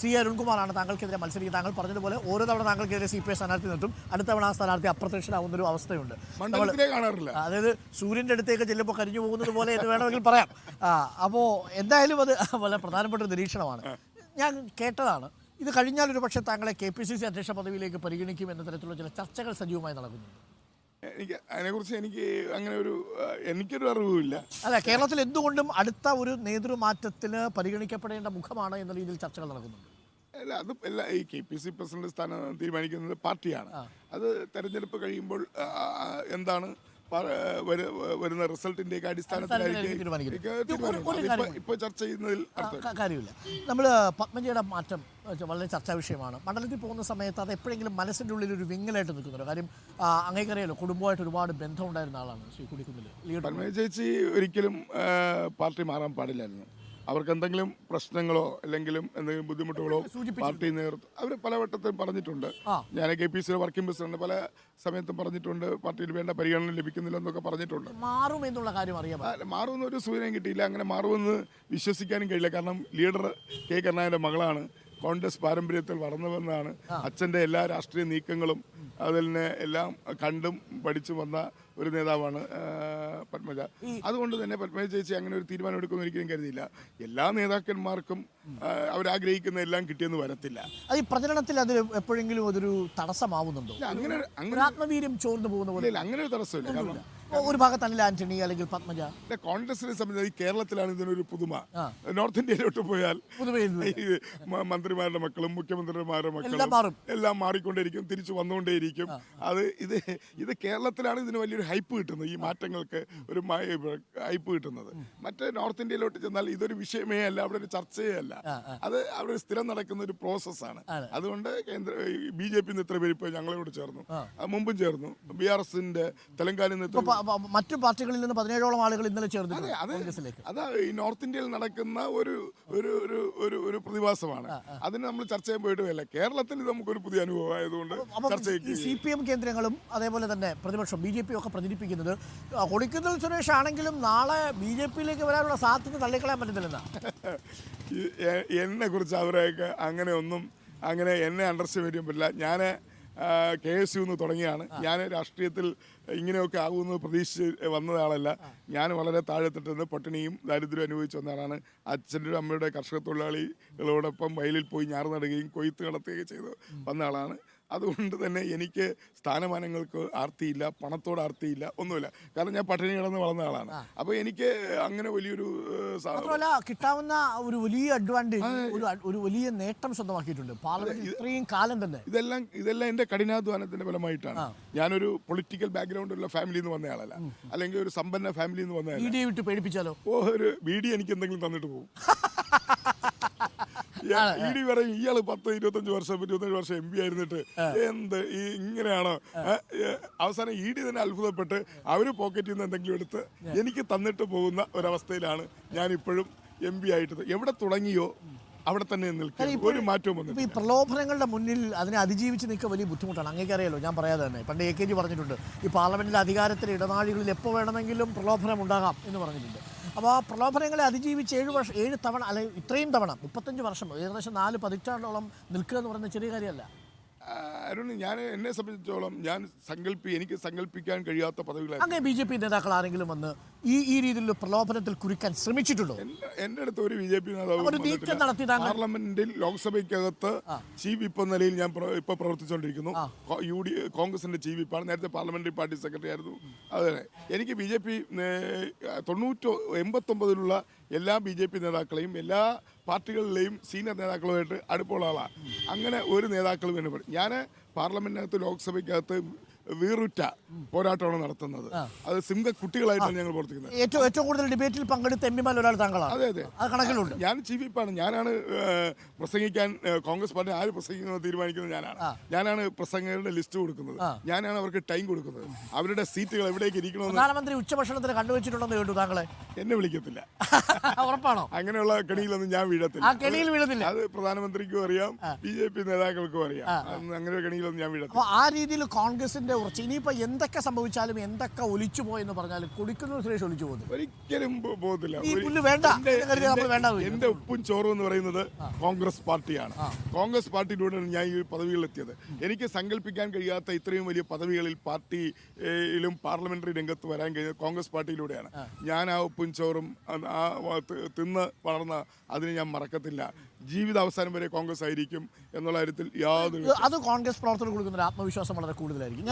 C അരുൺകുമാറാണ് താങ്കൾക്കെതിരെ മത്സരിക്കുന്നത്. താങ്കൾ പറഞ്ഞതുപോലെ ഓരോ തവണ താങ്കൾക്കെതിരെ CPI സ്ഥാനാർത്ഥി നിർത്തും, അടുത്ത തവണ ആ സ്ഥാനാർത്ഥി അപ്രത്യക്ഷനാവുന്നൊരു അവസ്ഥയുണ്ട്. അതായത് സൂര്യൻ്റെ അടുത്തേക്ക് ചെല്ലുമ്പോൾ കരിഞ്ഞു പോകുന്നത് പോലെ എന്ന് വേണമെങ്കിൽ പറയാം. അപ്പോൾ എന്തായാലും അത് വളരെ പ്രധാനപ്പെട്ട ഒരു നിരീക്ഷണമാണ്. ഞാൻ കേട്ടതാണ്, ഇത് കഴിഞ്ഞാൽ ഒരു പക്ഷേ താങ്കളെ KPCC അധ്യക്ഷ പദവിയിലേക്ക് പരിഗണിക്കും എന്ന തരത്തിലുള്ള ചില ചർച്ചകൾ സജീവമായി നടക്കുന്നുണ്ട്. അതിനെക്കുറിച്ച് എനിക്കൊരു അറിവുമില്ല. അല്ല, കേരളത്തിൽ എന്തുകൊണ്ടും അടുത്ത ഒരു നേതൃമാറ്റത്തിന് പരിഗണിക്കപ്പെടേണ്ട മുഖമാണ് എന്ന രീതിയിൽ ചർച്ചകൾ നടക്കുന്നുണ്ട്. അല്ല, അത് ഈ KPCC പ്രസിഡന്റ് സ്ഥാനം തീരുമാനിക്കുന്നത് പാർട്ടിയാണ്. അത് തെരഞ്ഞെടുപ്പ് കഴിയുമ്പോൾ എന്താണ് വരുന്ന റിസൾട്ടിന്റെ അടിസ്ഥാനത്തിലായിരിക്കും ഇപ്പോൾ ചർച്ച ചെയ്യുന്നതിൽ കാര്യമില്ല. നമ്മൾ പത്മജയുടെ മാറ്റം വളരെ ചർച്ചാ വിഷയമാണ്. മണ്ഡലത്തിൽ പോകുന്ന സമയത്ത് അത് എപ്പോഴെങ്കിലും മനസ്സിൻ്റെ ഉള്ളിൽ ഒരു വിങ്ങലായിട്ട് നിൽക്കുന്നുണ്ട്. കാര്യം അങ്ങേക്കറിയാലോ, കുടുംബമായിട്ട് ഒരുപാട് ബന്ധമുണ്ടായിരുന്ന ആളാണ് ശ്രീ കുടിക്കുന്നിൽ. പത്മജ ചേച്ചി ഒരിക്കലും പാർട്ടി മാറാൻ പാടില്ലായിരുന്നു. അവർക്ക് എന്തെങ്കിലും പ്രശ്നങ്ങളോ അല്ലെങ്കിലും എന്തെങ്കിലും ബുദ്ധിമുട്ടുകളോ പാർട്ടി നേതൃത്വം അവർ പലവട്ടത്തും പറഞ്ഞിട്ടുണ്ട്. ഞാൻ KPCC വർക്കിംഗ് പ്രസിഡന്റ് പല സമയത്തും പറഞ്ഞിട്ടുണ്ട്, പാർട്ടിയിൽ വേണ്ട പരിഗണന ലഭിക്കുന്നില്ല എന്നൊക്കെ പറഞ്ഞിട്ടുണ്ട്. മാറും എന്നുള്ള കാര്യം അറിയാം. മാറുമെന്ന് ഒരു സൂചനയും കിട്ടിയില്ല. അങ്ങനെ മാറുമെന്ന് വിശ്വസിക്കാനും കഴിയില്ല. കാരണം ലീഡർ K കരുണാകരൻ്റെ മകളാണ്, കോൺഗ്രസ് പാരമ്പര്യത്തിൽ വളർന്നു വന്നതാണ്. അച്ഛൻ്റെ എല്ലാ രാഷ്ട്രീയ നീക്കങ്ങളും അതിൽ നിന്ന് എല്ലാം കണ്ടും പഠിച്ചു വന്ന ഒരു നേതാവാണ് പത്മജ. അതുകൊണ്ട് തന്നെ പത്മജ ചേച്ചി അങ്ങനെ ഒരു തീരുമാനം എടുക്കുമെന്ന് ഒരിക്കലും കരുതിയില്ല. എല്ലാ നേതാക്കന്മാർക്കും അവരാഗ്രഹിക്കുന്ന എല്ലാം കിട്ടിയെന്ന് വരത്തില്ല. അത് ഈ പ്രചരണത്തിൽ അത് എപ്പോഴെങ്കിലും അതൊരു തടസ്സമാവുന്നുണ്ടോ? അങ്ങനെ ആത്മവീര്യം ചോർന്നു പോകുന്ന പോലെ അങ്ങനെ ഒരു തടസ്സമില്ല. കാരണം ഒരു ഭാഗത്ത് അനിൽ ആന്റണി അല്ലെങ്കിൽ പത്മജ. കോൺഗ്രസിനെ സംബന്ധിച്ച് കേരളത്തിലാണ് ഇതിനൊരു പുതുമ. നോർത്ത് ഇന്ത്യയിലോട്ട് പോയാൽ മന്ത്രിമാരുടെ മക്കളും മുഖ്യമന്ത്രിമാരുടെ മക്കളും എല്ലാം മാറിക്കൊണ്ടേയിരിക്കും, തിരിച്ചു വന്നുകൊണ്ടേയിരിക്കും. ഇത് കേരളത്തിലാണ് ഇതിന് വലിയൊരു ഹൈപ്പ് കിട്ടുന്നത്, ഈ മാറ്റങ്ങൾക്ക് ഒരു ഹൈപ്പ് കിട്ടുന്നത്. മറ്റേ നോർത്ത് ഇന്ത്യയിലോട്ട് ചെന്നാൽ ഇതൊരു വിഷയമേ അല്ല, അവിടെ ഒരു ചർച്ചയേ അല്ല. അത് അവിടെ സ്ഥിരം നടക്കുന്ന ഒരു പ്രോസസ്സാണ്. അതുകൊണ്ട് BJP ഇത്ര പേര് ഇപ്പോൾ ഞങ്ങളോട് ചേർന്നു, മുമ്പും ചേർന്നു. BRSന്റെ തെലങ്കാനയിൽ നിന്ന് മറ്റു പാർട്ടികളിൽ നിന്ന് 17ഓളം ആളുകൾ ഇന്നലെ ചേർന്നു. അതാ ഈ നോർത്ത് ഇന്ത്യയിൽ നടക്കുന്ന ഒരു പ്രതിഭാസമാണ്. അതിന് നമ്മൾ ചർച്ച ചെയ്യാൻ പോയിട്ടുമില്ല. കേരളത്തിൽ ഇത് നമുക്കൊരു പുതിയ അനുഭവം ആയതുകൊണ്ട് CPM കേന്ദ്രങ്ങളും അതേപോലെ തന്നെ പ്രതിപക്ഷം BJP ഒക്കെ പ്രചരിപ്പിക്കുന്നത് കൊടിക്കുന്നിൽ സുരേഷ് ആണെങ്കിലും നാളെ BJPയിലേക്ക് വരാനുള്ള സാധ്യത തള്ളിക്കളയാൻ പറ്റുന്നില്ലെന്നാ. എന്നെ കുറിച്ച് അവരൊക്കെ അങ്ങനെ എന്നെ അണ്ടർസ്റ്റാൻഡ് ചെയ്യാൻ പറ്റില്ല. ഞാൻ KSU തുടങ്ങിയാണ്. ഞാൻ രാഷ്ട്രീയത്തിൽ ഇങ്ങനെയൊക്കെ ആകുമെന്ന് പ്രതീക്ഷിച്ച് വന്നതാളല്ല. ഞാൻ വളരെ താഴെത്തിട്ട് നിന്ന് പട്ടിണിയും ദാരിദ്ര്യവും അനുഭവിച്ചു വന്നയാളാണ്. അച്ഛൻ്റെ അമ്മയുടെ കർഷക തൊഴിലാളികളോടൊപ്പം വയലിൽ പോയി ഞാറ് നടുകയും കൊയ്ത്ത് നടത്തുകയും ചെയ്ത് വന്ന ആളാണ്. അതുകൊണ്ട് തന്നെ എനിക്ക് സ്ഥാനമാനങ്ങൾക്ക് ആർത്തിയില്ല, പണത്തോട് ആർത്തിയില്ല, ഒന്നുമില്ല. കാരണം ഞാൻ പട്ടിണി കിടന്ന് വളർന്ന ആളാണ്. അപ്പോൾ എനിക്ക് അങ്ങനെ വലിയൊരു കിട്ടാവുന്ന ഒരു വലിയ അഡ്വാൻറ്റേജ്, ഒരു വലിയ നേട്ടം സ്വന്തമാക്കിയിട്ടുണ്ട് പാർലമെന്റ് ഇത്രയും കാലം തന്നെ. ഇതെല്ലാം എൻ്റെ കഠിനാധ്വാനത്തിന്റെ ഫലമായിട്ടാണ്. ഞാനൊരു പൊളിറ്റിക്കൽ ബാക്ക്ഗ്രൗണ്ടുള്ള ഫാമിലിയിൽ നിന്ന് വന്നയാളല്ല, അല്ലെങ്കിൽ ഒരു സമ്പന്ന ഫാമിലിയിൽ നിന്ന് വന്നയാളല്ല. വിട്ട് പേടിപ്പിച്ചാലോ? ഒരു BD എനിക്ക് എന്തെങ്കിലും തന്നിട്ട് പോകും. ED പറയും, ഇയാള് 10-25 വർഷം 27 വർഷം MP ആയിരുന്നിട്ട് എന്ത് ഇങ്ങനെയാണോ? അവസാനം ED തന്നെ അത്ഭുതപ്പെട്ട് അവര് പോക്കറ്റിൽ നിന്ന് എന്തെങ്കിലും എടുത്ത് എനിക്ക് തന്നിട്ട് പോകുന്ന ഒരവസ്ഥയിലാണ് ഞാനിപ്പോഴും MP ആയിട്ട്. എവിടെ തുടങ്ങിയോ അവിടെ തന്നെ നിൽക്കും, ഒരു മാറ്റവും വന്നു. ഈ പ്രലോഭനങ്ങളുടെ മുന്നിൽ അതിനെ അതിജീവിച്ച് നിൽക്കുക വലിയ ബുദ്ധിമുട്ടാണ്. അങ്ങേക്കറിയാലോ, ഞാൻ പറയാതെ തന്നെ പണ്ട് AKG പറഞ്ഞിട്ടുണ്ട്, ഈ പാർലമെന്റിലെ അധികാരത്തിലെ ഇടനാഴികളിൽ എപ്പോൾ വേണമെങ്കിലും പ്രലോഭനം ഉണ്ടാകാം എന്ന് പറഞ്ഞിട്ടുണ്ട്. അപ്പോൾ ആ പ്രലോഭനങ്ങളെ അതിജീവിച്ച് 7 തവണ അല്ലെങ്കിൽ ഇത്രയും തവണ 35 വർഷം, ഏകദേശം 4 പതിറ്റാണ്ടോളം നിൽക്കുക എന്ന് പറയുന്നത് ചെറിയ കാര്യമല്ല. അരുൺ, എന്നെ സംബന്ധിച്ചോളം എനിക്ക് സങ്കല്പിക്കാൻ കഴിയാത്ത പദവികളാണ്. അങ്ങനെ BJP നേതാക്കൾ ആരെങ്കിലും വന്ന് ഈ രീതിയിലുള്ള പ്രലോഭനത്തിൽ കുറിക്കാൻ ശ്രമിച്ചിട്ടുണ്ടോ? എൻ്റെ അടുത്ത് ഒരു BJP നേതാവ് പാർലമെന്റിൽ ലോക്സഭയ്ക്കകത്ത് ചീഫ് വിപ്പ് എന്ന നിലയിൽ ഞാൻ ഇപ്പോൾ പ്രവർത്തിച്ചുകൊണ്ടിരിക്കുന്നു. കോൺഗ്രസിന്റെ ചീഫ് വിപ്പാണ്. നേരത്തെ പാർലമെന്ററി പാർട്ടി സെക്രട്ടറി ആയിരുന്നു. അതെ, എനിക്ക് BJP 89-ലുള്ള എല്ലാ BJP നേതാക്കളെയും എല്ലാ പാർട്ടികളിലെയും സീനിയർ നേതാക്കളുമായിട്ട് അടുപ്പമുള്ള ആളാണ്. അങ്ങനെ ഒരു നേതാക്കളും എന്നെ പറയും. ഞാൻ പാർലമെന്റിനകത്ത് ലോക്സഭയ്ക്കകത്ത് വീറുറ്റ പോരാട്ടമാണ് നടത്തുന്നത്. അത് കുട്ടികളായിട്ടാണ് ഞങ്ങൾ പ്രവർത്തിക്കുന്നത്. ഏറ്റവും കൂടുതൽ ഡിബേറ്റിൽ പങ്കെടുത്ത MP-മാരിൽ ഒരാൾ താങ്കളാണ്. അതെ അതെ, അത് കണക്കിലുണ്ട്. ഞാൻ ചീഫ് വിപ്പാണ്. ഞാനാണ് പ്രസംഗിക്കാൻ കോൺഗ്രസ് പാർട്ടി ആര് പ്രസംഗിക്കുന്നത് തീരുമാനിക്കുന്നത് ഞാനാണ് പ്രസംഗങ്ങളുടെ ലിസ്റ്റ് കൊടുക്കുന്നത്. ഞാനാണ് അവർക്ക് ടൈം കൊടുക്കുന്നത്. അവരുടെ സീറ്റുകൾ എവിടേക്ക് ഇരിക്കണമെന്ന്. പ്രധാനമന്ത്രി ഉച്ചഭക്ഷണത്തിന് കണ്ടുവച്ചിട്ടുണ്ടെന്ന് കേട്ടു. താങ്കളെ എന്നെ വിളിക്കത്തില്ല. ഉറപ്പാണോ? അങ്ങനെയുള്ള കെണിയിലൊന്നും ഞാൻ വീഴത്തില്ല. അത് പ്രധാനമന്ത്രിക്കും അറിയാം, BJP നേതാക്കൾക്കും അറിയാം. അങ്ങനെ കെണിയിലൊന്നും ഞാൻ വീഴത്തില്ല. ആ രീതിയിൽ കോൺഗ്രസിന്റെ വളരെ ഉറച്ച്. ഇനിയിപ്പോൾ എന്തൊക്കെ സംഭവിച്ചാലും എന്തൊക്കെ ഒലിച്ചു പോയെന്ന് പറഞ്ഞാലും കൊടുക്കുന്ന സുരേഷ് ഒലിച്ചു പോകുന്നു, ഒരിക്കലും പോകത്തില്ല. ഈ പുല്ല് വേണ്ട നമ്മൾ വേണ്ട. എന്റെ ഉപ്പും ചോറും എന്ന് പറയുന്നത് കോൺഗ്രസ് പാർട്ടിയാണ്. കോൺഗ്രസ് പാർട്ടിയിലൂടെയാണ് ഞാൻ ഈ പദവികളിലെത്തിയത്. എനിക്ക് സങ്കല്പിക്കാൻ കഴിയാത്ത ഇത്രയും വലിയ പദവികളിൽ പാർട്ടിയിലും പാർലമെന്ററി രംഗത്ത് വരാൻ കഴിഞ്ഞത് കോൺഗ്രസ് പാർട്ടിയിലൂടെയാണ്. ഞാൻ ആ ഉപ്പും ചോറും തിന്ന് വളർന്ന അതിന് ഞാൻ മറക്കത്തില്ല. ജീവിത അവസാനം വരെ കോൺഗ്രസ് ആയിരിക്കും എന്നുള്ള കാര്യത്തിൽ യാതൊരു അത് കോൺഗ്രസ് പ്രവർത്തകർ കൊടുക്കുന്ന ഒരു ആത്മവിശ്വാസം വളരെ കൂടുതലായിരിക്കും.